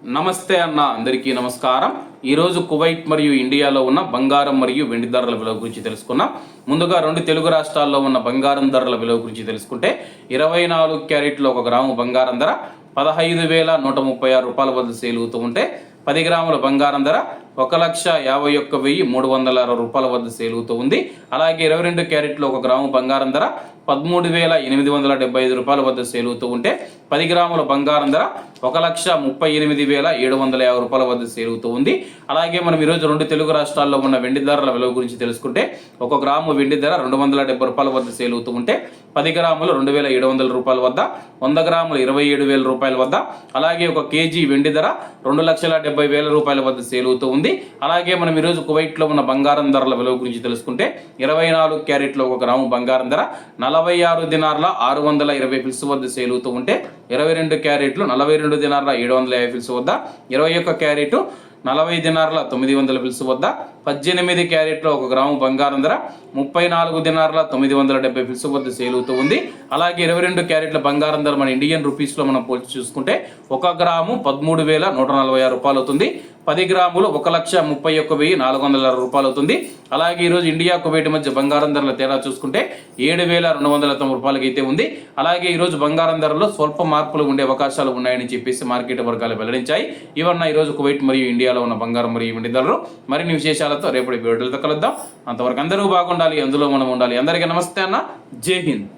నమస్తే అన్న, అందరికీ నమస్కారం. ఈరోజు కువైట్ మరియు ఇండియాలో ఉన్న బంగారం మరియు వెండి ధరల విలువ గురించి తెలుసుకున్నాం. ముందుగా రెండు తెలుగు రాష్ట్రాల్లో ఉన్న బంగారం ధరల విలువ గురించి తెలుసుకుంటే 24 క్యారెట్లో 1 గ్రాము బంగారం ధర 15,136 రూపాయల వద్ద సేల్ అవుతూ ఉంటే 10 గ్రాముల బంగారం ధర 1,51,360 రూపాయల వద్ద సేల్ అవుతూ ఉంది. అలాగే 22 క్యారెట్లో 1 గ్రాము బంగారం ధర 13,875 రూపాయల వద్ద సేల్ అవుతూ ఉంటే 10 గ్రాముల బంగారం ధర 1,38,750 రూపాయల వద్ద సేల్ అవుతూ ఉంది. అలాగే మనం ఈరోజు రెండు తెలుగు రాష్ట్రాల్లో ఉన్న వెండి ధరల విలువ గురించి తెలుసుకుంటే 1 గ్రాము వెండి ధర 270 రూపాయల వద్ద సేల్ అవుతూ ఉంటే 10 గ్రాములు 2,700 రూపాయల వద్ద, 100 గ్రాములు 27,000 రూపాయల వద్ద, అలాగే 1 కేజీ వెండి ధర 2,70,000 రూపాయల వద్ద సేల్ అవుతూ ఉంది. అలాగే మనం ఈరోజు కువైట్లో ఉన్న బంగారం ధరల విలువ గురించి తెలుసుకుంటే 24 క్యారెట్లో 1 గ్రాము బంగారం ధర 46 దినార్ల 620 ఫిల్స్ వద్ద సేల్ అవుతూ ఉంటే 22 క్యారెట్లు 42 దినార్ల 750 ఫిల్స్ వద్ద, 21 క్యారెట్ 40 దినార్ల 900 ఫిల్స్ వద్ద, 18 క్యారెట్లో 1 గ్రాము బంగారం ధర 34 దినార్ల 970 ఫిల్స్ వద్ద సేల్ అవుతూ ఉంది. అలాగే 22 క్యారెట్ల బంగారం ధర మన ఇండియన్ రూపీస్లో మనం పోల్చి చూసుకుంటే 1 గ్రాము 13,146 రూపాయలు అవుతుంది. 10 గ్రాములు 1,31,400 రూపాయలు అవుతుంది. అలాగే ఈరోజు ఇండియా కువైట్ మధ్య బంగారం ధరల తేడా చూసుకుంటే 7,290 రూపాయలకి అయితే ఉంది. అలాగే ఈరోజు బంగారం ధరలో స్వల్ప మార్పులు ఉండే అవకాశాలు ఉన్నాయని చెప్పేసి మార్కెట్ వర్గాలు వెల్లడించాయి. ఇవన్న ఈరోజు కువైట్ మరియు ఇండియాలో ఉన్న బంగారం మరియు వెండి ధరలు. మరిన్ని విశేషాలతో రేపటి వీడియోలతో కలుద్దాం. అంతవరకు అందరూ బాగుండాలి, అందులో మనం ఉండాలి. అందరికీ నమస్తే అన్న, జై హింద్.